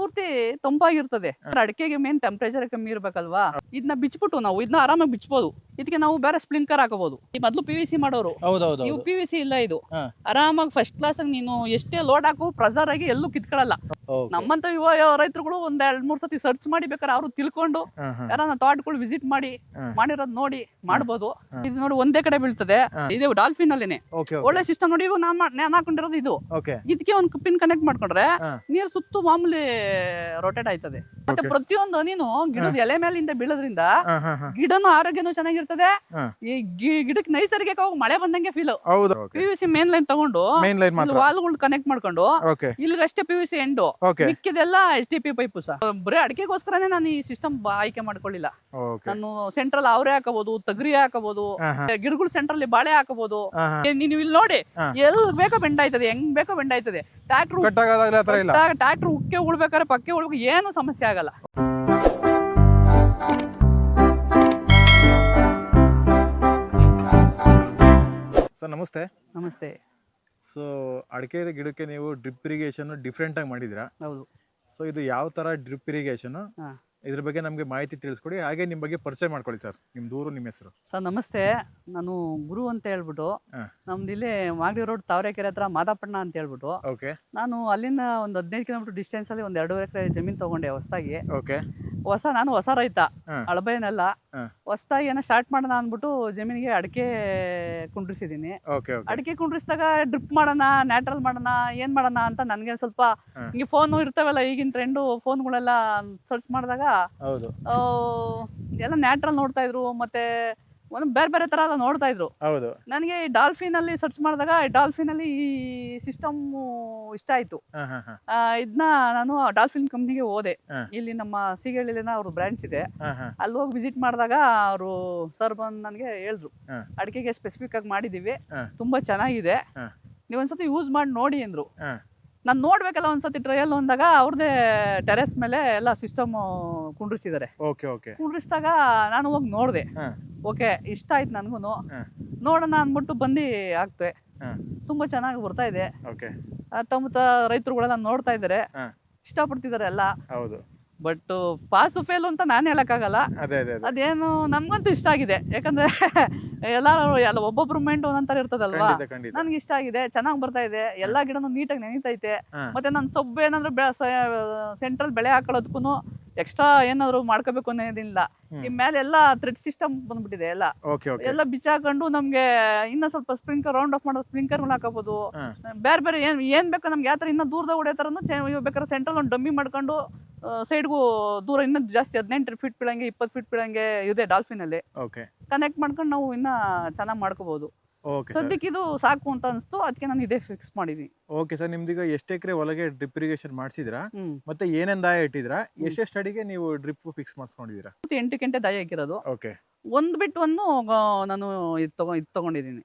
ಪೂರ್ತಿ ತಂಪಾಗಿರ್ತದೆ. ಅಡಿಕೆಗೆ ಮೇನ್ ಟೆಂಪರೇಚರ್ ಕಮ್ಮಿ ಇರ್ಬೇಕಲ್ವಾ, ಇದನ್ನ ಬಿಚ್ಬಿಟ್ಟು ನಾವು ಇದನ್ನ ಆರಾಮಾಗಿ ಬಿಚ್ಬೋದು. ಇದಕ್ಕೆ ನಾವು ಬೇರೆ ಸ್ಪ್ರಿಂಕರ್ ಹಾಕಬಹುದು. ಈ ಮೊದ್ಲು PVC ಮಾಡೋರು, ಇವು PVC ಇಲ್ಲ. ಇದು ಆರಾಮಾಗಿ ಫಸ್ಟ್ ಕ್ಲಾಸ್ ಆಗಿ ನೀನು ಎಷ್ಟೇ ಲೋಡ್ ಹಾಕು ಪ್ರೆಸರ್ ಆಗಿ ಎಲ್ಲೂ ಕಿತ್ಕೊಳ್ಳಲ್ಲ. ನಮ್ಮಂತ ಯುವ ರೈತರುಗಳು ಒಂದ್ 2-3 ಸತಿ ಸರ್ಚ್ ಮಾಡಿ ಬೇಕಾದ್ರೆ ಅವರು ತಿಳ್ಕೊಂಡು ಯಾರನ್ನ ತೋಟಗಳು ವಿಸಿಟ್ ಮಾಡಿ ಮಾಡಿರೋದ್ ನೋಡಿ ಮಾಡ್ಬೋದು. ಇದು ನೋಡಿ ಒಂದೇ ಕಡೆ ಬೀಳ್ತದೆ. ಇದು ಡಾಲ್ಫಿನ್ ಅಲ್ಲೇನೆ ಒಳ್ಳೆ ಸಿಸ್ಟಮ್ ನೋಡಿ. ಇವು ನಾನು ಹಾಕೊಂಡಿರೋದು ಇದು. ಇದಕ್ಕೆ ಒಂದು ಪಿನ್ ಕನೆಕ್ಟ್ ಮಾಡ್ಕೊಂಡ್ರೆ ನೀರು ಸುತ್ತು ಮಾಮೂಲಿ ರೊಟೇಟ್ ಆಯ್ತದೆ. ಮತ್ತೆ ಪ್ರತಿಯೊಂದು ನೀನು ಗಿಡದ ಎಲೆ ಮೇಲಿಂದ ಬೀಳೋದ್ರಿಂದ ಗಿಡನು ಆರೋಗ್ಯನೂ ಚೆನ್ನಾಗಿರ್ತದೆ. ಈ ಗಿಡಕ್ಕೆ ನೈಸರ್ಗಿಕವಾಗಿ ಮಳೆ ಬಂದಂಗೆ ಫೀಲ್. PVC ಮೇನ್ ಲೈನ್ ತಗೊಂಡು ವಾಲ್ಗಳು ಕನೆಕ್ಟ್ ಮಾಡ್ಕೊಂಡು ಇಲ್ಲಿಗಷ್ಟೇ PVC ಎಂಡು, ಮಿಕ್ಕಿದೆಲ್ಲ HDP ಪೈಪು. ಬರೀ ಅಡಿಕೆಗೋಸ್ಕರನೇ ನಾನು ಈ ಸಿಸ್ಟಮ್ ಆಯ್ಕೆ ಮಾಡ್ಕೊಳ್ಳಿಲ್ಲ. ನಾನು ಸೆಂಟ್ರಲ್ ಅವರೇ ಹಾಕಬಹುದು, ತಗರಿ ಹಾಕಬಹುದು, ಗಿಡಗಳು ಸೆಂಟ್ರಲ್ಲಿ ಬಾಳೆ ಹಾಕಬಹುದು. ನೀವು ಇಲ್ಲಿ ನೋಡಿ ಎಲ್ ಬೇಕೋ ಬೆಂಡ್ ಆಯ್ತದೆ, ಹೆಂಗ್ ಬೇಕೋ ಬೆಂಡ್ ಆಯ್ತದೆ. ಟ್ರಾಕ್ಟರ್ ಉಕ್ಕೆ ಉಳ್ಬೇಕಾದ್ರೆ ಪಕ್ಕೆ ಉಳ್ಬೇಕು, ಏನು ಸಮಸ್ಯೆ ಆಗಲ್ಲ. ಸರ್ ನಮಸ್ತೆ. ನಮಸ್ತೆ. ಸೊ ಅಡಿಕೆ ಗಿಡಕ್ಕೆ ನೀವು ಡ್ರಿಪ್ ಇರಿಗೇಷನ್ ಡಿಫ್ರೆಂಟ್ ಆಗಿ ಮಾಡಿದಿರಾ? ಹೌದು. ಸೊ ಇದು ಯಾವ ತರ ಡ್ರಿಪ್ ಇರಿಗೇಷನ್, ಇದ್ರ ಬಗ್ಗೆ ನಮಗೆ ಮಾಹಿತಿ ತಿಳಿಸ್ಕೊಡಿ. ಹಾಗೆ ನಿಮ್ಮ ಬಗ್ಗೆ ಪರಿಚಯ ಮಾಡ್ಕೊಳ್ಳಿ ಸರ್. ನಿಮ್ದು ಊರು, ನಿಮ್ಮ ಹೆಸರು? ಸರ್ ನಮಸ್ತೆ, ನಾನು ಗುರು ಅಂತ ಹೇಳ್ಬಿಟ್ಟು, ನಮ್ದು ಇಲ್ಲಿ ಮಾಗಡಿ ರೋಡ್ ತಾವರೆಕೆರೆ ಹತ್ರ ಮಾದಾಪಣ್ಣ ಅಂತ ಹೇಳ್ಬಿಟ್ಟು. ನಾನು ಅಲ್ಲಿಂದ ಒಂದು 15 ಕಿಲೋಮೀಟರ್ ಡಿಸ್ಟೆನ್ಸ್ ಅಲ್ಲಿ ಒಂದು 2 ಎಕರೆ ಜಮೀನ್ ತಗೊಂಡೆ ಹೊಸದಾಗಿ. ನಾನು ಹೊಸ ರೈತ, ಅಳಬೈನಲ್ಲ. ಹೊಸದಾಗಿ ಏನೋ ಸ್ಟಾರ್ಟ್ ಮಾಡೋಣ ಅಂದ್ಬಿಟ್ಟು ಜಮೀನಿಗೆ ಅಡಿಕೆ ಕುಂಡ್ರಿಸಿದೀನಿ. ಅಡಿಕೆ ಕುಂಡ್ರಿಸಿದಾಗ ಡ್ರಿಪ್ ಮಾಡೋಣ, ನ್ಯಾಟ್ರಲ್ ಮಾಡೋಣ, ಏನ್ ಮಾಡೋಣ ಅಂತ ನನ್ಗೆ ಸ್ವಲ್ಪ ಹಿಂಗೆ ಫೋನ್ ಇರ್ತಾವಲ್ಲ, ಈಗಿನ ಟ್ರೆಂಡು ಫೋನ್ಗಳೆಲ್ಲ ಸರ್ಚ್ ಮಾಡಿದಾಗ ಎಲ್ಲ ನ್ಯಾಟ್ರಲ್ ನೋಡ್ತಾ ಇದ್ರು, ಮತ್ತೆ ಒಂದು ಬೇರೆ ಬೇರೆ ತರ ಎಲ್ಲ ನೋಡ್ತಾ ಇದ್ರು. ನನಗೆ ಡಾಲ್ಫಿನ್ ಅಲ್ಲಿ ಸರ್ಚ್ ಮಾಡಿದಾಗ ಡಾಲ್ಫಿನ್ ಅಲ್ಲಿ ಈ ಸಿಸ್ಟಮ್ ಇಷ್ಟ ಆಯ್ತು. ಇದನ್ನ ನಾನು ಡಾಲ್ಫಿನ್ ಕಂಪ್ನಿಗೆ ಹೋದೆ. ಇಲ್ಲಿ ನಮ್ಮ ಸೀಗಳ್ಳಿನ ಅವ್ರ ಬ್ರಾಂಚ್ ಇದೆ. ಅಲ್ಲಿ ಹೋಗಿ ವಿಸಿಟ್ ಮಾಡಿದಾಗ ಅವರು ಸರ್ ಬಂದು ನನಗೆ ಹೇಳಿದ್ರು, ಅಡಿಕೆಗೆ ಸ್ಪೆಸಿಫಿಕ್ ಆಗಿ ಮಾಡಿದೀವಿ, ತುಂಬಾ ಚೆನ್ನಾಗಿದೆ, ನೀವೊಂದ್ಸತಿ ಯೂಸ್ ಮಾಡಿ ನೋಡಿ ಅಂದ್ರು. ನಾನು ನೋಡ್ಬೇಕಲ್ಲ ಒಂದ್ಸತಿ ಟ್ರಯಲ್ ಅಂದಾಗ ಅವ್ರದೇ ಟೆರೆಸ್ ಮೇಲೆ ಎಲ್ಲ ಸಿಸ್ಟಮ್ ಕುಂಡ್ರಿಸಿದ್ದಾರೆ. ಕುಂಡ್ರಿಸಿದಾಗ ನಾನು ಹೋಗಿ ನೋಡಿದೆ. ಇಷ್ಟ ಆಯ್ತು ನನ್ಗು. ನೋಡೋಣ ಅಂದ್ಬಿಟ್ಟು ಬಂದು ಆಗ್ತದೆ. ತುಂಬಾ ಚೆನ್ನಾಗಿ ಬರ್ತಾ ಇದೆ. ತಮ್ಮ ರೈತರುಗಳೆಲ್ಲ ನೋಡ್ತಾ ಇದಾರೆ, ಇಷ್ಟಪಡ್ತಿದ್ದಾರೆ ಎಲ್ಲ. ಬಟ್ ಪಾಸು ಫೇಲ್ ಅಂತ ನಾನು ಹೇಳಕ್ಕಾಗಲ್ಲ. ಅದೇನು ನಮ್ಗಂತೂ ಇಷ್ಟ ಆಗಿದೆ. ಯಾಕಂದ್ರೆ ಎಲ್ಲರೂ ಒಬ್ಬೊಬ್ರು ಮೈಂಡ್ ಒಂದೊಂಥರ ಇರ್ತದಲ್ವಾ. ನನ್ಗೆ ಇಷ್ಟ ಆಗಿದೆ, ಚೆನ್ನಾಗಿ ಬರ್ತಾ ಇದೆ, ಎಲ್ಲಾ ಗಿಡನು ನೀಟಾಗಿ ನೆನೀತೈತೆ. ಮತ್ತೆ ನನ್ ಸೊಪ್ಪು ಏನಾದ್ರು ಸೆಂಟ್ರಲ್ ಬೆಳೆ ಹಾಕೊಳ್ಳೋದಕ್ಕೂ ಎಕ್ಸ್ಟ್ರಾ ಏನಾದ್ರು ಮಾಡ್ಕೋಬೇಕು ಅನ್ನೋದಿಲ್ಲ. ಈ ಮೇಲೆ ಎಲ್ಲ ಥ್ರೆಡ್ ಸಿಸ್ಟಮ್ ಬಂದ್ಬಿಟ್ಟಿದೆ. ಎಲ್ಲ ಬಿಚ್ಚಾಕೊಂಡು ನಮ್ಗೆ ಇನ್ನ ಸ್ವಲ್ಪ ಸ್ಪ್ರಿಂಕರ್ ರೌಂಡ್ ಆಫ್ ಮಾಡೋ ಸ್ಪ್ರಿಂಕರ್ ಹಾಕಬಹುದು. ಬೇರೆ ಬೇರೆ ಏನ್ ಬೇಕೋ ನಮ್ಗೆ ಯಾವ ತರ ಇನ್ನ ದೂರದ ಹೊಡೆಯತರನು ಬೇಕಾದ್ರೆ ಸೆಂಟ್ರಲ್ ಒಂದು ಡಮ್ಮಿ ಮಾಡ್ಕೊಂಡು ಸೈಡ್ಗೂ ದೂರ ಇನ್ನ ಜಾಸ್ತಿ 18 ಫೀಟ್ ಬೀಳಂಗೆ 20 ಫೀಟ್ ಬೀಳಂಗೆ ಇದೆ ಡಾಲ್ಫಿನ್ ಅಲ್ಲಿ. ಕನೆಕ್ಟ್ ಮಾಡ್ಕೊಂಡು ನಾವು ಇನ್ನ ಚೆನ್ನಾಗಿ ಮಾಡ್ಕೋಬಹುದು. ಸದ್ಯಕ್ಕೆ ಇದು ಸಾಕು ಅಂತ ಅನ್ಸ್ತು, ಅದಕ್ಕೆ ನಾನು ಇದೇ ಫಿಕ್ಸ್ ಮಾಡಿದೀನಿ. ಓಕೆ ಸರ್, ನಿಮ್ದೀಗ ಎಷ್ಟು ಎಕರೆ ಒಳಗೆ ಡ್ರಿಪ್ ಇರಿಗೇಷನ್ ಮಾಡಿಸಿದ್ರಾ, ಮತ್ತೆ ಏನೇನ್ ದಾಯ ಇಟ್ಟಿದ್ರಾ, ಎಷ್ಟೆಷ್ಟು ಅಡಿಗೆ ನೀವು ಡ್ರಿಪ್ ಫಿಕ್ಸ್ ಮಾಡಿಸ್ಕೊಂಡಿದ್ದೀರಾ? 8 ಗಂಟೆ ದಾಯ ಹಾಕಿರೋದು. ಒಂದ್ ಬಿಟ್ಟು ಒಂದು ನಾನು ಇದು ತಗೊಂಡಿದ್ದೀನಿ.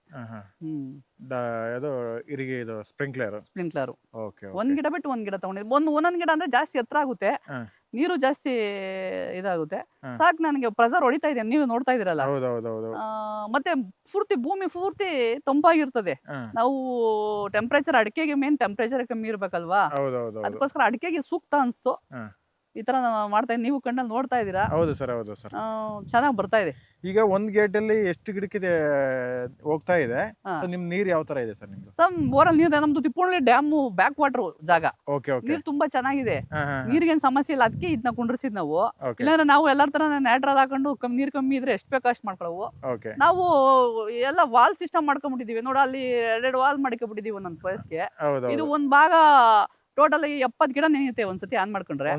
ಸ್ಪ್ರಿಂಕ್ಲರ್ ಒಂದ್ ಗಿಡ ಬಿಟ್ಟು ಒಂದ್ ಗಿಡ ತಗೊಂಡಿದ್ದೀನಿ. ಒಂದೊಂದ್ ಗಿಡ ಅಂದ್ರೆ ಜಾಸ್ತಿ ಎತ್ತರ ಆಗುತ್ತೆ, ನೀರು ಜಾಸ್ತಿ ಇದಾಗುತ್ತೆ. ಸಾಕು ನನಗೆ ಪ್ರೆಸರ್ ಹೊಡಿತಾ ಇದೆ, ನೀವು ನೋಡ್ತಾ ಇದೀರಲ್ಲ. ಮತ್ತೆ ಭೂಮಿ ಪೂರ್ತಿ ತಂಪಾಗಿರ್ತದೆ. ನಾವು ಟೆಂಪರೇಚರ್ ಅಡಿಕೆಗೆ ಮೇನ್ ಟೆಂಪರೇಚರ್ ಕಮ್ಮಿ ಇರ್ಬೇಕಲ್ವಾ, ಅದಕ್ಕೋಸ್ಕರ ಅಡಿಕೆಗೆ ಸೂಕ್ತ ಅನ್ಸ್ತು. ಈ ತರ ಮಾಡ್ತಾ ಇದ್ದೀನಿ, ನೀವು ಕಣ್ಣಲ್ಲಿ ನೋಡ್ತಾ ಇದ್ದೀರಾ. ಚೆನ್ನಾಗಿ ಬರ್ತಾ ಇದೆ. ಈಗ ಒಂದ್ ಗೇಟ್ ಅಲ್ಲಿ ಎಷ್ಟು ಗಿಡಕ್ಕೆ ಹೋಗ್ತಾ ಇದೆ? ನಿಮ್ ನೀರ್ ಯಾವ ತರ ಇದೆ ಸರ್ ನಿಮ್ದು? ಬೋರಲ್ಲಿ ನೀರ್ ನಮ್ದು ತಿಪ್ಪುಣಿ ಡ್ಯಾಮ್ ಬ್ಯಾಕ್ ವಾಟರ್ ಜಾಗ. ನೀರ್ ತುಂಬಾ ಚೆನ್ನಾಗಿದೆ, ನೀರಿಗೇನ್ ಸಮಸ್ಯೆ ಇಲ್ಲ. ಅದಕ್ಕೆ ಇದನ್ನ ಕುಂಡ್ರಿಸಿದ್ ನಾವು. ಇಲ್ಲಾಂದ್ರೆ ನಾವು ಎಲ್ಲಾರ ತರ ನ್ಯಾಟ್ರಲ್ ಹಾಕೊಂಡು ನೀರ್ ಕಮ್ಮಿ ಇದ್ರೆ ಎಷ್ಟು ಬೇಕೋ ಅಷ್ಟು ಮಾಡ್ಕೊಳ್ಳವು. ನಾವು ಎಲ್ಲ ವಾಲ್ ಸಿಸ್ಟಮ್ ಮಾಡ್ಕೊಂಡ್ಬಿಟ್ಟಿದೀವಿ. ನೋಡ ಅಲ್ಲಿ 2 ವಾಲ್ ಮಾಡ್ಕೊಂಡ್ಬಿಟ್ಟಿದೀವಿ ಒಂದೊಂದ್ ಪ್ಲೇಸ್ಗೆ. ಇದು ಒಂದ್ ಭಾಗ ಟೋಟಲ್ 70 ಗಿಡ ನೆನೆಯುತ್ತೆ ಒಂದ್ಸತಿ ಆನ್ ಮಾಡ್ಕೊಂಡ್ರೆ.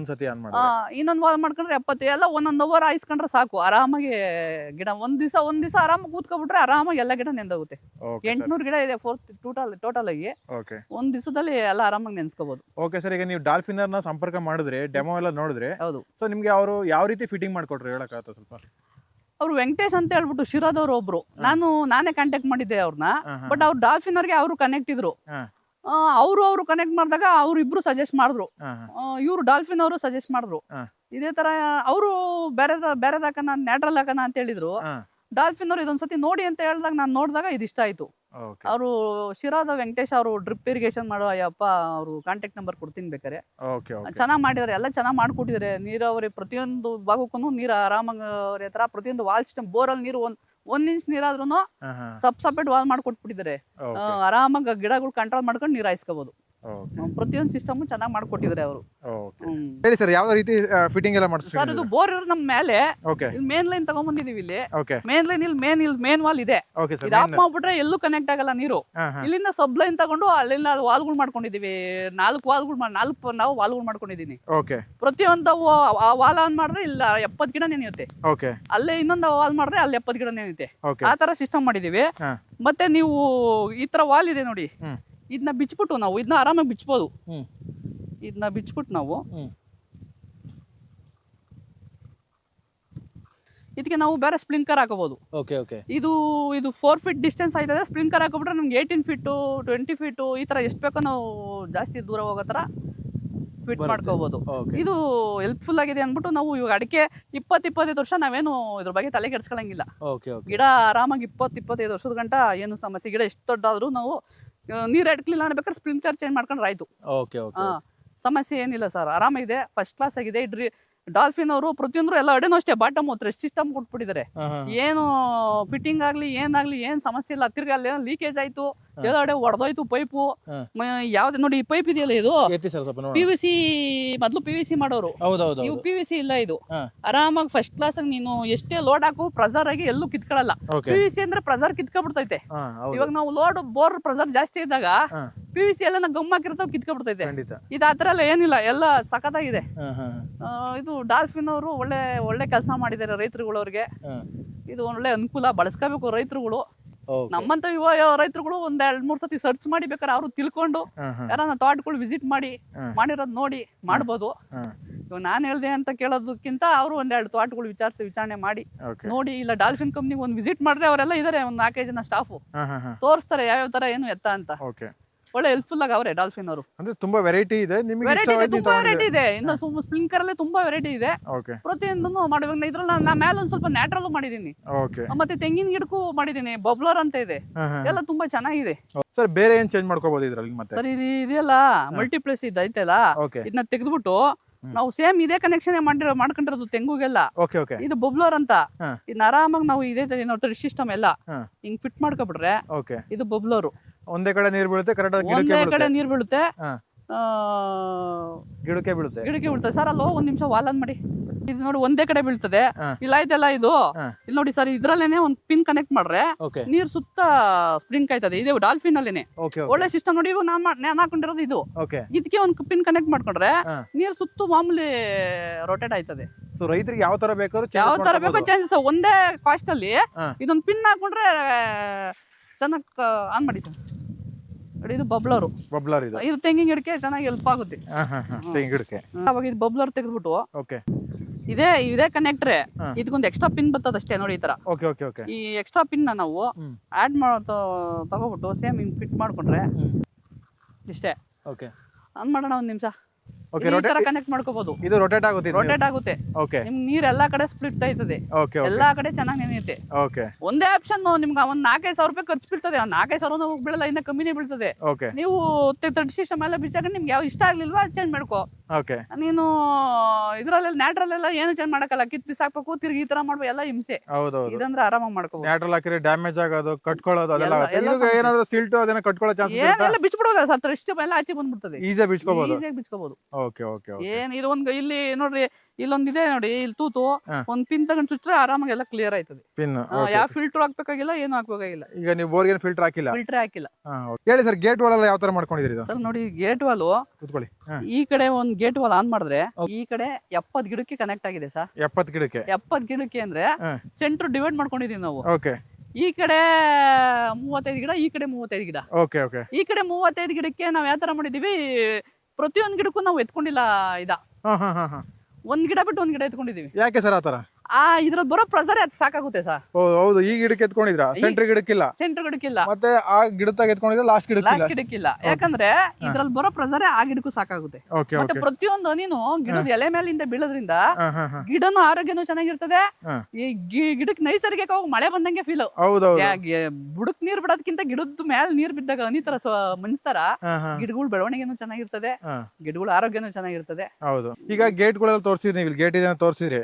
ಇನ್ನೊಂದ್ ವಾಲ್ ಮಾಡ್ಕೊಂಡ್ರೆ 70. ಎಲ್ಲ ಒಂದೊಂದ್ ಅವರ್ ಹಾಯಿಸ್ಕೊಂಡ್ರೆ ಸಾಕು, ಆರಾಮಾಗಿ ಗಿಡ ಒಂದ್ ದಿವಸ ಆರಾಮಾಗಿ ಕೂತ್ಕೊಬಿಟ್ರೆ ಆರಾಮಾಗಿ ಎಲ್ಲ ಗಿಡ ನೆಂದೋಗುತ್ತೆ. 800 ಗಿಡ ಇದೆ ಟೋಟಲ್ ಆಗಿ. ಒಂದ್ ದಿವಸದಲ್ಲಿ ಎಲ್ಲ ಆರಾಮಾಗಿ ನೆನ್ಸ್ಕೋಬಹುದು. ಓಕೆ ಸರ್, ಈಗ ನೀವು ಡಾಲ್ಫಿನರ್ ನ ಸಂಪರ್ಕ ಮಾಡಿದ್ರೆ, ಡೆಮೋ ಎಲ್ಲ ನೋಡಿದ್ರೆ, ಸೊ ನಿಮ್ಗೆ ಅವರು ಯಾವ ರೀತಿ ಫಿಟ್ಟಿಂಗ್ ಮಾಡ್ಕೊಟ್ರು ಹೇಳಕ್ಕಾಗತ್ತ ಸ್ವಲ್ಪ? ಅವ್ರು ವೆಂಕಟೇಶ್ ಅಂತ ಹೇಳ್ಬಿಟ್ಟು ಶಿರಾದವ್ರು ಒಬ್ರು, ನಾನೇ ಕಾಂಟ್ಯಾಕ್ಟ್ ಮಾಡಿದ್ದೆ ಅವ್ರನ್ನ. ಬಟ್ ಅವ್ರು ಡಾಲ್ಫಿನ್ ಅವ್ರಿಗೆ ಅವರು ಕನೆಕ್ಟ್ ಇದ್ರು. ಅವರು ಕನೆಕ್ಟ್ ಮಾಡಿದಾಗ ಅವ್ರು ಇಬ್ರು ಸಜೆಸ್ಟ್ ಮಾಡಿದ್ರು, ಇವ್ರು ಡಾಲ್ಫಿನ್ ಅವರು ಸಜೆಸ್ಟ್ ಮಾಡಿದ್ರು. ಇದೇ ತರ ಅವರು ಬೇರೆದಾಕನ ನ್ಯಾಟ್ರಲ್ ಹಾಕನ ಅಂತ ಹೇಳಿದ್ರು. ಡಾಲ್ಫಿನ್ ಅವ್ರು ಇದೊಂದ್ಸತಿ ನೋಡಿ ಅಂತ ಹೇಳಿದಾಗ ನಾನು ನೋಡಿದಾಗ ಇದು ಇಷ್ಟ ಆಯ್ತು. ಓಕೆ ಅವರು ಶಿರಾದ ವೆಂಕಟೇಶ್ ಅವರು ಡ್ರಿಪ್ ಇರಿಗೇಷನ್ ಮಾಡೋ ಅಯ್ಯಪ್ಪ ಅವರು ಕಾಂಟ್ಯಾಕ್ಟ್ ನಂಬರ್ ಕೊಡ್ತೀನಿ ಬೇಕಾರೆ. ಓಕೆ ಓಕೆ ಚೆನ್ನಾಗಿ ಮಾಡಿದ್ದಾರೆ, ಎಲ್ಲ ಚೆನ್ನಾಗಿ ಮಾಡ್ಕೊಟ್ಟಿದ್ದಾರೆ. ನೀರಾವರಿ ಪ್ರತಿಯೊಂದು ಭಾಗಕ್ಕೂ ನೀರು ಆರಾಮಾಗಿ ಹತ್ರ ಪ್ರತಿಯೊಂದು ವಾಲ್ ಸಿಸ್ಟಮ್, ಬೋರಲ್ಲಿ ನೀರು ಒಂದ್ ಇಂಚ್ ನೀರಾದ್ರೂ ಸಪ್ರೇಟ್ ವಾಲ್ ಮಾಡ್ಕೊಟ್ಬಿಟ್ಟಿದ್ದಾರೆ. ಆರಾಮಾಗಿ ಗಿಡಗಳು ಕಂಟ್ರೋಲ್ ಮಾಡ್ಕೊಂಡು ನೀರು ಹಾಯಿಸ್ಕೋಬಹುದು. ಪ್ರತಿಯೊಂದು ಸಿಸ್ಟಮ್ ಚೆನ್ನಾಗಿ ಮಾಡ್ಕೊಟ್ಟಿದ್ದಾರೆ ಅವರು. ಹೇಳಿ ಸರ್, ಯಾವ ರೀತಿ ಫಿಟ್ಟಿಂಗ್ ಎಲ್ಲ ಮಾಡಿಸ್ತೀರಾ ಸರ್? ಇದು ಬೋರ್ ನಮ್ಮ ಮೇಲೆ ಓಕೆ ಮೇನ್ ಲೈನ್ ತಗೊಂಡ್ಬಂದಿದೀವಿ. ಇಲ್ಲಿ ಓಕೆ ಮೇನ್ ಲೈನ್ ಇಲ್ಲಿ ಮೇನ್ ವಾಲ್ ಇದೆ. ಓಕೆ ಸರ್, ಇದು ಆಫ್ ಮಾಡ್ಬಿಟ್ರೆ ಎಲ್ಲೂ ಕನೆಕ್ಟ್ ಆಗಲ್ಲ ನೀರು. ಇಲ್ಲಿಂದ ಸಬ್ ಲೈನ್ ತಗೊಂಡು ಅಲ್ಲಿಂದ ವಾಲ್ಗಳು ಮಾಡ್ಕೊಂಡಿದೀವಿ. 4 ವಾಲ್ಗಳು ಮಾಡ್ಕೊಂಡಿದೀನಿ. ಓಕೆ ಪ್ರತಿಯೊಂದು ವಾಲ್ ಆನ್ ಮಾಡಿದ್ರೆ ಇಲ್ಲ 70 ಗಿಡ ನೆನೆಯುತ್ತೆ. ಓಕೆ ಅಲ್ಲೇ ಇನ್ನೊಂದು ವಾಲ್ ಮಾಡಿದ್ರೆ ಅಲ್ಲಿ 70 ಗಿಡ ನೆನೆಯುತ್ತೆ. ಓಕೆ ಆ ತರ ಸಿಸ್ಟಮ್ ಮಾಡಿದೀವಿ. ಮತ್ತೆ ನೀವು ಈ ತರ ವಾಲ್ ಇದೆ ನೋಡಿ, ಇದನ್ನ ಬಿಚ್ಬಿಟ್ಟು ನಾವು ಇದನ್ನ ಆರಾಮಾಗಿ ಬಿಚ್ಬೋದು. ಇದನ್ನ ಬಿಚ್ಬಿಟ್ಟು ನಾವು ಇದಕ್ಕೆ ನಾವು ಬೇರೆ ಸ್ಪ್ರಿಂಕರ್ ಹಾಕೋಬಹುದು. ಓಕೆ ಓಕೆ ಇದು 4 ಫೀಟ್ ಡಿಸ್ಟೆನ್ಸ್ ಆಯ್ತದೆ. ಸ್ಪ್ರಿಂಕರ್ ಹಾಕೋಬಿಟ್ರೆ ನಮ್ಗೆ 18 ಫೀಟು 20 ಫೀಟು ಈ ತರ ಎಷ್ಟು ಬೇಕೋ ನಾವು ಜಾಸ್ತಿ ದೂರ ಹೋಗೋ ತರ ಫಿಟ್ ಮಾಡ್ಕೋಬಹುದು. ಇದು ಹೆಲ್ಪ್ಫುಲ್ ಆಗಿದೆ ಅಂದ್ಬಿಟ್ಟು ನಾವು ಇವಾಗ ಅಡಿಕೆ 20-25 ವರ್ಷ ನಾವೇನು ಇದ್ರ ಬಗ್ಗೆ ತಲೆ ಕೆಡ್ಸ್ಕೊಳಂಗಿಲ್ಲ. ಗಿಡ ಆರಾಮಾಗಿ 20-25 ವರ್ಷದ ಗಂಟ ಏನು ಸಮಸ್ಯೆ. ಗಿಡ ಎಷ್ಟು ದೊಡ್ಡಾದ್ರೂ ನಾವು ನೀರು ಎಡ್ಕಲಿಲ್ಲ ಅನ್ಬೇಕಾದ್ರೆ ಸ್ಪ್ರಿಂಕ್ಲರ್ ಚೇಂಜ್ ಮಾಡ್ಕೊಂಡ್ರೆ ಆಯ್ತು. ಸಮಸ್ಯೆ ಏನಿಲ್ಲ ಸರ್, ಆರಾಮಾಗಿದೆ, ಫಸ್ಟ್ ಕ್ಲಾಸ್ ಆಗಿದೆ. ಡಾಲ್ಫಿನ್ ಅವರು ಪ್ರತಿಯೊಂದ್ರು ಎಲ್ಲ ಅಡೆನೂ ಅಷ್ಟೇ ಬಾಟಮ್ ಥ್ರೆಡ್ ಸಿಸ್ಟಮ್ ಕೊಟ್ಬಿಟ್ಟಿದ್ದಾರೆ. ಏನು ಫಿಟ್ಟಿಂಗ್ ಆಗ್ಲಿ ಏನಾಗ್ಲಿ ಏನ್ ಸಮಸ್ಯೆ ಇಲ್ಲ. ತಿರ್ಗಿ ಅಲ್ಲಿ ಲೀಕೇಜ್ ಆಯ್ತು, ಎಲ್ಲ ಅಡೆ ಒಡೆದೋಯ್ತು ಪೈಪು. ಯಾವ್ದು ನೋಡಿ ಈ ಪೈಪ್ ಇದೆಯಲ್ಲ, ಇದು PVC. ಮೊದ್ಲು PVC ಮಾಡೋರು, ಇವು PVC ಇಲ್ಲ. ಇದು ಆರಾಮಾಗಿ ಫಸ್ಟ್ ಕ್ಲಾಸ್ ಆಗಿ ನೀನು ಎಷ್ಟೇ ಲೋಡ್ ಹಾಕು ಪ್ರೆಸರ್ ಆಗಿ ಎಲ್ಲೂ ಕಿತ್ಕೊಳ್ಳಲ್ಲ. PVC ಅಂದ್ರೆ ಪ್ರೆಸರ್ ಕಿತ್ಕೊಬಿಡ್ತೈತೆ. ಇವಾಗ ನಾವು ಲೋಡ್ ಬೋರ್ ಪ್ರೆಸರ್ ಜಾಸ್ತಿ ಇದ್ದಾಗ PVC ಎಲ್ಲ ಗಮ್ ಹಾಕಿರ್ತಾವ ಕಿತ್ಕೊಬಿಡ್ತೈತೆ. ಇದು ಆತರ ಎಲ್ಲ ಏನಿಲ್ಲ, ಎಲ್ಲ ಸಖತ್ತಾಗಿದೆ. ಇದು ಡಾಲ್ಫಿನ್ ಅವರು ಒಳ್ಳೆ ಕೆಲಸ ಮಾಡಿದ್ದಾರೆ ರೈತರುಗಳವ್ರಿಗೆ. ಇದು ಒಳ್ಳೆ ಅನುಕೂಲ, ಬಳಸ್ಕೋಬೇಕು ರೈತರುಗಳು. ನಮ್ಮಂತ ಯುವ ರೈತರುಗಳು 1-2-3 ಸತಿ ಸರ್ಚ್ ಮಾಡಿ ಬೇಕಾದ್ರೆ ಅವರು ತಿಳ್ಕೊಂಡು ಯಾರನ್ನ ತೋಟಗಳು ವಿಸಿಟ್ ಮಾಡಿರೋದ್ ನೋಡಿ ಮಾಡ್ಬೋದು. ಇವಾಗ ನಾನು ಹೇಳ್ದೆ ಅಂತ ಕೇಳೋದಕ್ಕಿಂತ ಅವರು 1-2 ತೋಟಗಳು ವಿಚಾರಣೆ ಮಾಡಿ ನೋಡಿ, ಇಲ್ಲ ಡಾಲ್ಫಿನ್ ಕಂಪ್ನಿಗೆ ಒಂದು ವಿಸಿಟ್ ಮಾಡಿದ್ರೆ ಅವರೆಲ್ಲ ಇದಾರೆ, ಒಂದು 4-5 ಜನ ಸ್ಟಾಫ್ ತೋರಿಸ್ತಾರೆ ಯಾವ್ಯಾವ ತರ ಏನು ಎತ್ತ ಅಂತ. ಒಳ್ಳೆ ಹೆಲ್ಪ್ಫುಲ್ ಆಗಿ ಅವರೇ ಡಾಲ್ಫಿನ್ ಅವರು. ಅಂದ್ರೆ ತುಂಬಾ ವೆರೈಟಿ ಇದೆ, ತುಂಬಾ ವೆರೈಟಿ ಇದೆ. ಇನ್ನು ಸ್ಪ್ರಿಂಕರ್ ಅಲ್ಲೇ ತುಂಬಾ ವೆರೈಟಿ ಇದೆ. ಪ್ರತಿಯೊಂದನ್ನು ಮಾಡುವಾಗ ಇದ್ರಲ್ಲಿ ನಾನು ಮೇಲೆ ಒಂದ್ ಸ್ವಲ್ಪ ನ್ಯಾಟ್ರಲ್ ಮಾಡಿದೀನಿ, ಮತ್ತೆ ತೆಂಗಿನ ಗಿಡಕ್ಕೂ ಮಾಡಿದೀನಿ. ಬಬ್ಲರ್ ಅಂತ ಇದೆ, ಎಲ್ಲ ತುಂಬಾ ಚೆನ್ನಾಗಿದೆ. ಸರ್ ಬೇರೆ ಏನ್ ಚೇಂಜ್ ಮಾಡ್ಕೋಬಹುದು ಇದ್ರಲ್ಲಿ? ಮತ್ತೆ ಸರ್ ಇದೆಯಲ್ಲ ಮಲ್ಟಿಪ್ಲೆಕ್ಸ್ ಇದೈತಲ್ಲ, ಇದನ್ನ ತೆಗೆದ್ಬಿಟ್ಟು ನಾವು ಸೇಮ್ ಇದೇ ಕನೆಕ್ಷನ್ ಮಾಡ್ಕೊಂಡಿರೋದು ತೆಂಗುಗೆಲ್ಲ. ಇದು ಬಬ್ಲರ್ ಅಂತ. ಇದನ್ನ ಆರಾಮಾಗಿ ನಾವು ಇದೇ ಥ್ರೆಡ್ ಸಿಸ್ಟಮ್ ಎಲ್ಲ ಹಿಂಗ್ ಫಿಟ್ ಮಾಡ್ಕೊಬಿಟ್ರೆ ಇದು ಬಬ್ಲರು. ಒಂದೇ ಕಡೆ ನೀರು ಬೀಳುತ್ತೆ, ಕರೆಕ್ಟ್ ಒಂದೇ ಕಡೆ ನೀರು ಬೀಳುತ್ತೆ, ಗಿಡಕ್ಕೆ ಬೀಳುತ್ತೆ. ಸರ್ ಅಲ್ಲೋ ಒಂದ್ ನಿಮಿಷ ವಾಲ್ ಆನ್ ಮಾಡಿ. ಇದು ನೋಡಿ ಒಂದೇ ಕಡೆ ಬೀಳ್ತದೆ. ಇಲ್ಲ ಇದೆಲ್ಲ ಇದು ಇಲ್ಲಿ ನೋಡಿ ಸರ್, ಇದ್ರಲ್ಲೇನೆ ಒಂದ್ ಪಿನ್ ಕನೆಕ್ಟ್ ಮಾಡ್ರೆ ನೀರ್ ಸುತ್ತ ಸ್ಪ್ರಿಂಕ್ ಆಯ್ತದೆ. ಇದೆ ಡಾಲ್ಫಿನ್ ಅಲ್ಲೇನೆ ಒಳ್ಳೆ ಸಿಸ್ಟಮ್ ನೋಡಿ. ಇವಾಗ ನಾನು ಹಾಕೊಂಡಿರೋದು ಇದು. ಇದಕ್ಕೆ ಒಂದ್ ಪಿನ್ ಕನೆಕ್ಟ್ ಮಾಡ್ಕೊಂಡ್ರೆ ನೀರ್ ಸುತ್ತ ಮಾಮೂಲಿ ರೊಟೇಟ್ ಆಯ್ತದೆ. ರೈತರಿಗೆ ಯಾವ ತರ ಬೇಕೋ ಚಾನ್ಸಸ್. ಒಂದೇ ಕಾಸ್ಟ್ ಅಲ್ಲಿ ಇದೊಂದು ಪಿನ್ ಹಾಕೊಂಡ್ರೆ ಚೆನ್ನಾಗಿ ಆನ್ ಮಾಡಿ ಸರ್. ಇದು ಬಬ್ಲರ್ ಇದು ತೆಂಗಿನ ಗಿಡಕ್ಕೆ ಚೆನ್ನಾಗಿ ಹೆಲ್ಪ್ ಆಗುತ್ತೆ. ಅವಾಗ ಇದು ಬಬ್ಲರ್ ತೆಗೆದ್ಬಿಟ್ಟು ಇದೇ ಕನೆಕ್ಟ್ರೆ ಇದಕ್ಕೊಂದು ಎಕ್ಸ್ಟ್ರಾ ಪಿನ್ ಬರ್ತದ ಅಷ್ಟೇ ನೋಡಿ. ಈ ತರ ಈ ಎಕ್ಸ್ಟ್ರಾ ಪಿನ್ ನಾವು ಆಡ್ ತಗೋಬಿಟ್ಟು ಸೇಮ್ ಹಿಂಗ್ ಫಿಟ್ ಮಾಡ್ಕೊಂಡ್ರೆ ಇಷ್ಟೇ. ಆನ್ ಮಾಡೋಣ ಒಂದ್ ನಿಮಿಷ. ಕನೆಕ್ಟ್ ಮಾಡ್ಕೋಬಹುದು. ಇದು ರೊಟೇಟ್ ಆಗುತ್ತೆ. ನಿಮ್ ನೀರ್ ಎಲ್ಲಾ ಕಡೆ ಸ್ಪ್ಲಿಟ್ ಆಯ್ತದೆ, ಎಲ್ಲಾ ಕಡೆ ಚೆನ್ನಾಗಿ ನೆನೆಯುತ್ತೆ. ಒಂದೇ ಆಪ್ಷನ್ ನಿಮ್ಗೆ ಒಂದ್ 4-5 ರೂಪಾಯಿ ಖರ್ಚು ಬೀಳ್ತದೆ. 4-5 ಬೀಳಲ್ಲ, ಇನ್ನ ಕಮ್ಮಿನೇ ಬೀಳ್ತದೆ. ನೀವು ಥ್ರೆಡ್ ಸಿಸ್ಟಮ್ ಎಲ್ಲ ಬಿಚ್ಚಾಕೊಂಡು ನಿಮ್ಗೆ ಯಾವ ಇಷ್ಟ ಆಗ್ಲಿಲ್ವಾ ಚೇಂಜ್ ಮಾಡ್ಕೋ. ನೀನು ಇದ್ರಲ್ಲೆಲ್ಲ ನ್ಯಾಟ್ರಲ್ಲೆಲ್ಲ ಏನು ಚೇಂಜ್ ಮಾಡಕ್ಕಲ್ಲ, ಕಿತ್ ಬಿಸಾಕ್ಬೇಕು, ತಿರ್ಗಿ ಈ ತರ ಮಾಡ್ಬೇಕು, ಎಲ್ಲ ಹಿಂಸೆ. ಇದಂದ್ರೆ ಆರಾಮಾಗಿ ಮಾಡ್ಕೋಬಹುದು. ನ್ಯಾಟ್ರಲ್ ಹಾಕಿದ್ರೆ ಡ್ಯಾಮೇಜ್ ಆಗೋದು, ಕಟ್ಕೊಳ್ಳೋದು, ಏನಾದ್ರು ಸಿಲ್ಟು ಅದನ್ನ ಕಟ್ಕೊಳ್ಳೋ ಚಾನ್ಸ್ ಏನೆಲ್ಲ ಬಿಚ್ಬಿಡೋದು ಸರ್. ಥ್ರೆಡ್ ಸಿಸ್ಟಮ್ ಎಲ್ಲ ಆಚೆ ಬಂದ್ಬಿಡ್ತದೆ, ಈಸಿಯಾಗಿ ಬಿಚ್ಕೋಬಹುದು. ಇದು ಒಂದು ಇಲ್ಲಿ ನೋಡ್ರಿ, ಇಲ್ಲೊಂದಿದೆ ನೋಡಿ, ಇಲ್ಲಿ ತೂತು ಒಂದ್ ಪಿನ್ ತಗೊಂಡ್ ಚುಚ್ಚ್ರೆ ಆರಾಮಾಗಿ ಎಲ್ಲ ಕ್ಲಿಯರ್ ಆಯ್ತದೆ. ಯಾವ ಫಿಲ್ಟರ್ ಹಾಕ್ಬೇಕಾಗಿಲ್ಲ, ಏನು ಹಾಕ್ಬೇಕಾಗಿಲ್ಲ. ಈಗ ನೀವು ಬೋರ್ಗೆ ಫಿಲ್ಟರ್ ಹಾಕಿಲ್ಲ? ಫಿಲ್ಟರ್ ಹಾಕಿಲ್ಲ. ಹೇಳಿ ಸರ್, ಗೇಟ್ ವಾಲ್ ಎಲ್ಲ ಯಾವ ತರ ಮಾಡ್ಕೊಂಡಿದ್ದೀರಿ ಸರ್? ನೋಡಿ ಗೇಟ್ ವಾಲ್ ಈ ಕಡೆ ಒಂದ್ ಗೇಟ್ ವಾಲ್ ಆನ್ ಮಾಡಿದ್ರೆ ಈ ಕಡೆ 70 ಗಿಡಕ್ಕೆ ಕನೆಕ್ಟ್ ಆಗಿದೆ ಸರ್. 70 ಗಿಡಕ್ಕೆ ಅಂದ್ರೆ ಸೆಂಟರ್ ಡಿವೈಡ್ ಮಾಡ್ಕೊಂಡಿದೀವಿ ನಾವು. ಈ ಕಡೆ 35 ಗಿಡ, ಈ ಕಡೆ 35 ಗಿಡ. ಈ ಕಡೆ 35 ಗಿಡಕ್ಕೆ ನಾವ್ ಯಾವ ತರ ಮಾಡಿದೀವಿ, ಪ್ರತಿಯೊಂದ್ ಗಿಡಕ್ಕೂ ನಾವು ಎತ್ಕೊಂಡಿಲ್ಲ. ಒಂದ್ ಗಿಡ ಬಿಟ್ಟು ಒಂದ್ ಗಿಡ ಎತ್ಕೊಂಡಿದೀವಿ. ಯಾಕೆ ಸರ್ ಆತರ? ಇದ್ರಲ್ಲಿ ಬರೋ ಪ್ರೆಸರ್ ಅದು ಸಾಕಾಗುತ್ತೆ ಸರ್. ಹೌದು, ಈ ಗಿಡಕ್ಕೆ ಎತ್ಕೊಂಡಿದ್ರ, ಸೆಂಟ್ರ್ ಗಿಡಕ್ಕಿಲ್ಲ, ಸೆಂಟರ್ ಗಿಡಕ್ಕಿಲ್ಲ, ಮತ್ತೆ ಆ ಗಿಡದಾಗ ಎತ್ಕೊಂಡಿದ್ರೆ ಲಾಸ್ಟ್ ಲಾಸ್ಟ್ ಗಿಡಕ್ಕಿಲ್ಲ. ಯಾಕಂದ್ರೆ ಇದ್ರಲ್ಲಿ ಬರೋ ಪ್ರೆಸರ್ ಆ ಗಿಡಕ್ಕೂ ಸಾಕಾಗುತ್ತೆ. ಮತ್ತೆ ಪ್ರತಿಯೊಂದು ಹನಿನು ಗಿಡದ ಎಲೆ ಮೇಲಿಂದ ಬೀಳೋದ್ರಿಂದ ಗಿಡನು ಆರೋಗ್ಯನೂ ಚೆನ್ನಾಗಿರ್ತದೆ. ಈ ಗಿಡಕ್ಕೆ ನೈಸರ್ಗಿಕವಾಗಿ ಮಳೆ ಬಂದಂಗೆ ಫೀಲ್. ಬುಡಕ್ ನೀರ್ ಬಿಡೋದಕ್ಕಿಂತ ಗಿಡದ ಮೇಲೆ ನೀರ್ ಬಿದ್ದಾಗ ಹನಿ ತರ ಮನ್ಸ್ತಾರ ಗಿಡಗಳು ಬೆಳವಣಿಗೆನೂ ಚೆನ್ನಾಗಿರ್ತದೆ, ಗಿಡಗಳ ಆರೋಗ್ಯನೂ ಚೆನ್ನಾಗಿರ್ತದೆ. ಹೌದು. ಈಗ ಗೇಟ್ ಗಳೆಲ್ಲ ತೋರಿಸಿದ್ರಿ, ನೀವು ಗೇಟ್ ಇದೆ ತೋರಿಸಿದ್ರಿ.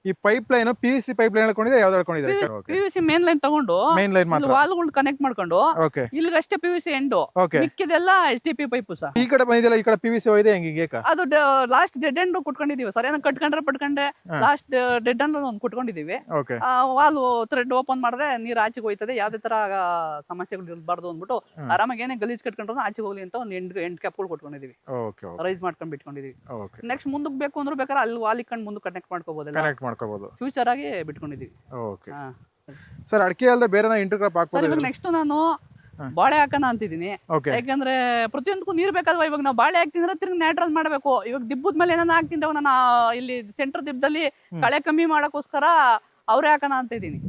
ಈ pipe line PVC pipe line ಹಾಕೊಂಡಿದ್ರೆ ಯಾವ್ದು ಹಾಕೊಂಡಿದ್ರೆ? PVC ಮೇನ್ ಲೈನ್ ತಗೊಂಡು ಮೇನ್ ಲೈನ್ ಮಾತ್ರ ವಾಲ್ಗಳು ಕನೆಕ್ಟ್ ಮಾಡ್ಕೊಂಡು ಇಲ್ಲಿಗಷ್ಟೇ PVC ಎಂಡು, ಮಿಕ್ಕಿದೆಲ್ಲ HDP ಪೈಪ್ ಸರ್. ಈ ಕಡೆ ಬಂದಿದೆಲ್ಲ, ಈ ಕಡೆ PVC ಹೋಗಿದೆ ಹೆಂಗೆ? ಅದು ಲಾಸ್ಟ್ ಡೆಡ್ ಎಂಡ್ ಕುಟ್ಕೊಂಡಿದೀವಿ ಸರ್. ಏನೋ ಕಟ್ಕೊಂಡ್ರೆ ಪಟ್ಕೊಂಡೆ ಲಾಸ್ಟ್ ಡೆಡ್ ಎಂಡ್ ಒಂದು ಕುಟ್ಕೊಂಡಿದೀವಿ. ವಾಲ್ ಥ್ರೆಡ್ ಓಪನ್ ಮಾಡಿದ್ರೆ ನೀರ್ ಆಚೆಗೆ ಹೋಯ್ತದೆ, ಯಾವ್ದೇ ತರ ಸಮಸ್ಯೆಗಳು ಇರಬಾರ್ದು ಅಂದ್ಬಿಟ್ಟು ಆರಾಮಾಗಿ ಏನೇ ಗಲೀಜ್ ಕಟ್ಕೊಂಡ್ರು ಆಚೆಗೆ ಹೋಗ್ಲಿ ಅಂತ ಒಂದು ಎಂಟು ಕ್ಯಾಪ್ಗಳು ಕೊಟ್ಕೊಂಡಿದೀವಿ, ರೈಸ್ ಮಾಡ್ಕೊಂಡ್ ಬಿಟ್ಕೊಂಡಿದೀವಿ. ನೆಕ್ಸ್ಟ್ ಮುಂದಕ್ಕೆ ಬೇಕು ಅಂದ್ರೆ ಬೇಕಾದ್ರೆ ಅಲ್ಲಿ ವಾಲ್ ಇಕ್ಕೊಂಡು ಮುಂದೆ ಕನೆಕ್ಟ್ ಮಾಡ್ಕೋಬಹುದು, ಫ್ಯೂಚರ್ ಆಗಿ ಬಿಟ್ಕೊಂಡಿದೀವಿ. ಸರ್, ಅಡಿಕೆ ಅಲ್ಲದೆ ಬೇರೆ ಇಂಟರ್ ಕ್ರಾಪ್ ಹಾಕ್ಬೋದು? ನೆಕ್ಸ್ಟ್ ನಾನು ಬಾಳೆ ಹಾಕೋಣ ಅಂತಿದ್ದೀನಿ. ಯಾಕಂದ್ರೆ ಪ್ರತಿಯೊಂದಕ್ಕೂ ನೀರ್ ಬೇಕಲ್ವಾ. ಇವಾಗ ನಾವು ಬಾಳೆ ಹಾಕ್ತಿದ್ರೆ ತಿರ್ಗಿ ನ್ಯಾಟ್ರಲ್ ಮಾಡಬೇಕು. ಇವಾಗ ದಿಬ್ಬದ ಮೇಲೆ ಏನಾನ ಹಾಕ್ತಿದ್ರೆ ನಾನು ಇಲ್ಲಿ ಸೆಂಟರ್ ದಿಬ್ಬದಲ್ಲಿ ಕಳೆ ಕಮ್ಮಿ ಮಾಡಕ್ಕೋಸ್ಕರ ಅವ್ರೆ ಹಾಕೋಣ ಅಂತ ಇದ್ದೀನಿ.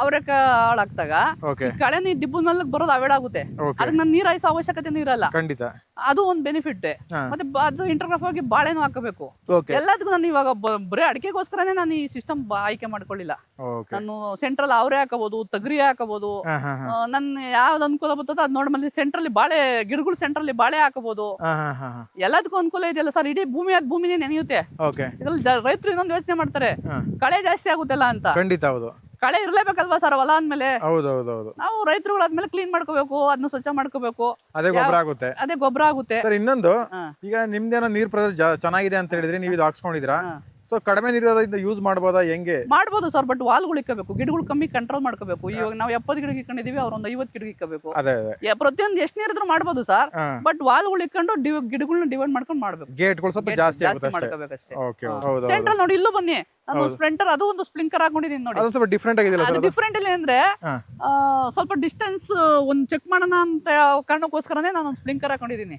ಅವರೆಕಾಳು ಹಾಕ್ದಾಗ ಕಳೆ ದಿಬ್ಬದ ಮೇಲೆ ಬರೋದು ಅವಾಯ್ಡ್ ಆಗುತ್ತೆ. ಅದಕ್ಕೆ ನಾನು ನೀರ್ ಹಾಯಿಸೋ ಅವಶ್ಯಕತೆನೂ ಇರಲ್ಲ. ಅದು ಒಂದು ಬೆನಿಫಿಟ್. ಮತ್ತೆ ಅದು ಇಂಟರ್ಕ್ರಾಪ್ ಆಗಿ ಬಾಳೆನೂ ಹಾಕಬೇಕು. ಎಲ್ಲದಕ್ಕೂ ನಾನು ಇವಾಗ ಬರೀ ಅಡಿಕೆಗೋಸ್ಕರನೇ ನಾನು ಈ ಸಿಸ್ಟಮ್ ಆಯ್ಕೆ ಮಾಡ್ಕೊಳ್ಳಿಲ್ಲ. ನಾನು ಸೆಂಟ್ರಲ್ ಅವರೇ ಹಾಕಬಹುದು, ತೊಗರಿ ಹಾಕಬಹುದು, ನನ್ನ ಯಾವ್ದು ಅನುಕೂಲ ಬರ್ತದೋ ಅದ್ ನೋಡ್ಮೇಲೆ ಸೆಂಟ್ರಲ್ಲಿ ಬಾಳೆ ಗಿಡಗಳು ಸೆಂಟ್ರಲ್ಲಿ ಬಾಳೆ ಹಾಕಬಹುದು. ಎಲ್ಲದಕ್ಕೂ ಅನುಕೂಲ ಇದೆಯಲ್ಲ ಸರ್. ಇಡೀ ಭೂಮಿನೇ ನೆನೆಯುತ್ತೆ. ಇದ್ರಲ್ಲಿ ರೈತರು ಇನ್ನೊಂದು ಯೋಚನೆ ಮಾಡ್ತಾರೆ, ಕಳೆ ಜಾಸ್ತಿ ಆಗುತ್ತಲ್ಲ ಅಂತ. ಕಳೆ ಇರ್ಲೇಬೇಕಲ್ವಾ ಸರ್ ಹೊಲ ಅಂದ್ಮೇಲೆ. ನಾವು ರೈತರುಗಳಾದ್ಮೇಲೆ ಕ್ಲೀನ್ ಮಾಡ್ಕೋಬೇಕು, ಅದನ್ನ ಸ್ವಚ್ಛ ಮಾಡ್ಕೋಬೇಕು, ಅದೇ ಗೊಬ್ಬರ ಆಗುತ್ತೆ. ಇನ್ನೊಂದು, ಈಗ ನಿಮ್ದೇನೋ ನೀರ್ ಪ್ರೆಸರ್ ಚೆನ್ನಾಗಿದೆ ಅಂತ ಹೇಳಿದ್ರೆ ನೀವು ಇದು ಹಾಕ್ಸ್ಕೊಂಡಿದ್ರಾ? ಸೊ ಕಡಿಮೆ ನೀರಿಂದ ಯೂಸ್ ಮಾಡಬಹುದಾ? ಹೆಂಗೆ ಮಾಡಬಹುದು ಸರ್, ಬಟ್ ವಾಲ್ಗಳು ಇಕ್ಕಬೇಕು, ಗಿಡಗಳು ಕಮ್ಮಿ ಕಂಟ್ರೋಲ್ ಮಾಡ್ಕೋಬೇಕು. ಇವಾಗ ನಾವು 70 ಗಿಡ ಇಕ್ಕೊಂಡಿದೀವಿ, ಅವ್ರೊಂದು 50 ಗಿಡ ಇಕ್ಕಬೇಕು. ಪ್ರತಿಯೊಂದು ಎಷ್ಟು ನೀರಿದ್ರು ಮಾಡಬಹುದು ಸರ್, ಬಟ್ ವಾಲ್ಗಳು ಇಕ್ಕೊಂಡು ಗಿಡಗಳನ್ನ ಡಿವೈಡ್ ಮಾಡ್ಕೊಂಡು ಮಾಡ್ಬೇಕು. ಗೇಟ್ಗಳು ಸ್ವಲ್ಪ ಜಾಸ್ತಿ ಮಾಡ್ಕೋಬೇಕಷ್ಟೇ. ಸೆಂಟ್ರಲ್ ನೋಡಿ, ಇಲ್ಲೂ ಬನ್ನಿ, ನಾನು ಸ್ಪ್ರಿಂಟರ್, ಅದು ಒಂದು ಸ್ಪ್ರಿಂಕರ್ ಹಾಕೊಂಡಿದ್ದೀನಿ ನೋಡಿ. ಅದು ಸ್ವಲ್ಪ ಡಿಫ್ರೆಂಟ್ ಆಗಿದೆ. ಅದು ಡಿಫ್ರೆಂಟ್ ಇಲ್ಲ ಅಂದ್ರೆ ಸ್ವಲ್ಪ ಡಿಸ್ಟೆನ್ಸ್ ಒಂದು ಚೆಕ್ ಮಾಡೋಣ ಅಂತ ಕಾರಣಕ್ಕೋಸ್ಕರನೇ ನಾನು ಒಂದು ಸ್ಪ್ರಿಂಕರ್ ಹಾಕೊಂಡಿದ್ದೀನಿ.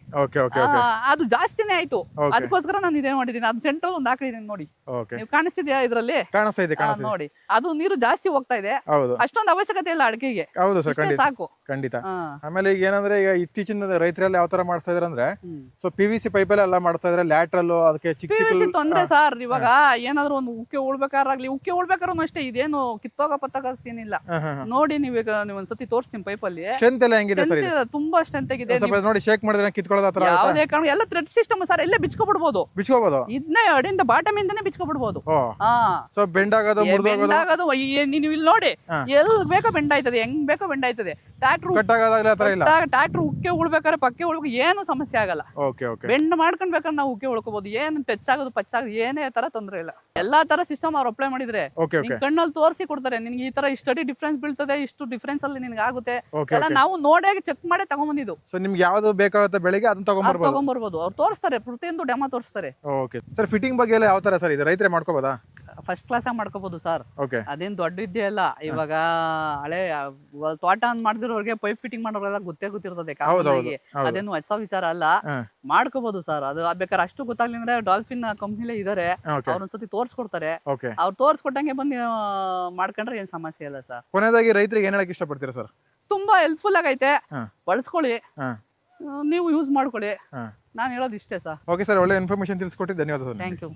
ಅದು ಜಾಸ್ತಿನೇ ಆಯ್ತು, ಅದಕ್ಕೋಸ್ಕರ ನಾನು ಇದೇ ಮಾಡಿದ್ದೀನಿ. ಅದು ಸೆಂಟ್ರಲ್ ಒಂದು ಹಾಕಿದ್ದೀನಿ ನೋಡಿ, ನೀವು ಕಾಣಿಸ್ತಿದ್ಯಾ ಇದ್ರಲ್ಲಿ? ನೋಡಿ, ಅದು ನೀರು ಜಾಸ್ತಿ ಹೋಗ್ತಾ ಇದೆ. ಅಷ್ಟೊಂದು ಅವಶ್ಯಕತೆ ಇಲ್ಲ ಅಡಿಕೆಗೆ, ಸಾಕು. ಖಂಡಿತ. ಆಮೇಲೆ ಈಗ ಏನಂದ್ರೆ, ಈಗ ಇತ್ತೀಚಿನ ರೈತರೆಲ್ಲ ಯಾವ ತರ ಮಾಡ್ತಾ ಇದಾರೆ ಅಂದ್ರೆ, ಸೊ PVC ಪೈಪ್ ಎಲ್ಲ ಮಾಡ್ತಾ ಇದಾರೆ, ಲ್ಯಾಟ್ರಲ್, ಅದಕ್ಕೆ ಚಿಕ್ಕ ತೊಂದ್ರೆ ಸರ್. ಇವಾಗ ಏನಾದ್ರು ಒಂದು ಉಕ್ಕೆ ಉಳ್ಬೇಕಾರಾಗ್ಲಿ, ಉಕ್ಕೆ ಉಳ್ಬೇಕಾರು ಅಷ್ಟೇ, ಇದೇನು ಕಿತ್ತೋಗ ಪತ್ತಾಗ ಸೀನ್ ಇಲ್ಲ. ನೋಡಿ, ನೀವೀಗ ನೀವು ಒಂದ್ಸತಿ ತೋರಿಸ್ತೀನಿ ಪೈಪ್ ಅಲ್ಲಿ ಸ್ಟ್ರೆಂತ್ ಎಲ್ಲ ಹೆಂಗಿದೆ ಸರ್? ತುಂಬಾ ಸ್ಟ್ರೆಂತ್ ಆಗಿದೆ ನೋಡಿ, ಶೇಕ್ ಮಾಡಿದ್ರೆ ಕಿತ್ಕೊಳ್ಳೋದು ಆತರ ಯಾವುದೇ ಕಾರಣ ಎಲ್ಲ ಥ್ರೆಡ್ ಸಿಸ್ಟಮ್ ಸರ್. ಇಲ್ಲೇ ಬಿಚ್ಕೊಬಿಡ್ಬೋದು, ಇದನ್ನೇ ಅಡಿಂದ ಬಾಟಮ್ ಇಂದಾನೆ ಬಿಚ್ಕೊಬಿಡ್ಬೋದು. ಸೊ ಬೆಂಡ್ ಆಗೋದು, ನೀವು ಇಲ್ಲಿ ನೋಡಿ, ಎಲ್ಲಿ ಬೇಕೋ ಬೆಂಡ್ ಆಯ್ತದೆ, ಹೆಂಗ್ ಬೇಕೋ ಬೆಂಡ್ ಆಯ್ತದೆ. ಟ್ರಾಕ್ಟರ್ ಉಕ್ಕೆ ಉಳ್ಬೇಕಾದ್ರೆ ಪಕ್ಕೆ ಉಳ್ಬೇಕು, ಏನು ಸಮಸ್ಯೆ ಆಗಲ್ಲ. ಬೆಂಡ್ ಮಾಡ್ಕೊಂಡ್ ಬೇಕಾದ್ರೆ ನಾವು ಉಕ್ಕೆ ಉಳ್ಕೋಬಹುದು. ಏನು ಟಚ್ ಆಗೋದು ಪಚ್ಚಾಗೋದು ಏನೇ ತರ ತೊಂದ್ರೆ ಇಲ್ಲ. ಎಲ್ಲಾ ತರ ಸಿಸ್ಟಮ್ ಅವ್ರು ಅಪ್ಲೈ ಮಾಡಿದ್ರೆ ಕಣ್ಣಲ್ಲಿ ತೋರಿಸಿ ಕೊಡ್ತಾರೆ, ನಿನ್ಗೆ ಈ ತರ ಇಷ್ಟು ಡಿಫ್ರೆನ್ಸ್ ಬೀಳ್ತದೆ, ಇಷ್ಟು ಡಿಫ್ರೆನ್ಸ್ ಅಲ್ಲಿ ನಿನ್ಗೆ ಆಗುತ್ತೆ ಎಲ್ಲ ನಾವು ನೋಡಿ ಚೆಕ್ ಮಾಡಿ ತಗೊಂಡ್ಬಂದಿದ್ದು. ನಿಮ್ಗೆ ಯಾವ್ದು ಬೇಕಾಗುತ್ತೆ ಬೆಳಿಗ್ಗೆ ಅದನ್ನ ತಗೊಂಡ್ಬರ್ಬೋದು. ಅವ್ರು ತೋರಿಸ್ತಾರೆ, ಪ್ರತಿಯೊಂದು ಡೆಮೋ ತೋರಿಸ್ತಾರೆ. ಸರ್, ಫಿಟ್ಟಿಂಗ್ ಬಗ್ಗೆ ಎಲ್ಲ ಯಾವ ತರ ಸರ್ ಇದೆ? ರೈತರೇ ಮಾಡ್ಕೋಬಹುದಾ? ಫಸ್ಟ್ ಕ್ಲಾಸ್ ಆಗಿ ಮಾಡ್ಕೋಬಹುದು ಸರ್. ಅದೇನ್ ದೊಡ್ಡ ವಿದ್ಯೆ ಅಲ್ಲ. ಇವಾಗ ಹಳೆ ತೋಟ ಮಾಡಿದಿರೋರ್ಗೆ ಪೈಪ್ ಫಿಟ್ಟಿಂಗ್ ಮಾಡೋರೆಲ್ಲ ಗೊತ್ತಿರ್ತದೆ. ಅದೇನು ಹೊಸ ವಿಚಾರ ಅಲ್ಲ, ಮಾಡ್ಕೋಬಹುದು ಸರ್. ಅದು ಬೇಕಾದ್ರೆ ಅಷ್ಟು ಗೊತ್ತಾಗ್ಲಿ ಅಂದ್ರೆ ಡಾಲ್ಫಿನ್ ಕಂಪ್ನಿಲೇ ಇದಾರೆ, ಅವ್ರೊಂದ್ಸತಿ ತೋರ್ಸ್ಕೊಡ್ತಾರೆ. ಅವ್ರು ತೋರ್ಸ್ಕೊಟ್ಟಂಗೆ ಬಂದು ಮಾಡ್ಕೊಂಡ್ರೆ ಏನ್ ಸಮಸ್ಯೆ ಇಲ್ಲ ಸರ್. ಕೊನೆಯದಾಗಿ ರೈತರಿಗೆ ಏನ್ ಹೇಳಕ್ ಇಷ್ಟಪಡ್ತೀರಾ ಸರ್? ತುಂಬಾ ಹೆಲ್ಪ್ಫುಲ್ ಆಗೈತೆ, ಬಳಸ್ಕೊಳ್ಳಿ, ನೀವು ಯೂಸ್ ಮಾಡ್ಕೊಳ್ಳಿ. ನಾನು ಹೇಳೋದು ಇಷ್ಟೇ ಸರ್. ಓಕೆ ಸರ್, ಒಳ್ಳೆ ಇನ್ಫಾರ್ಮೇಶನ್ ತಿಳಿಸ್ಕೊಟ್ಟು ಧನ್ಯವಾದ ಸರ್. Thank you.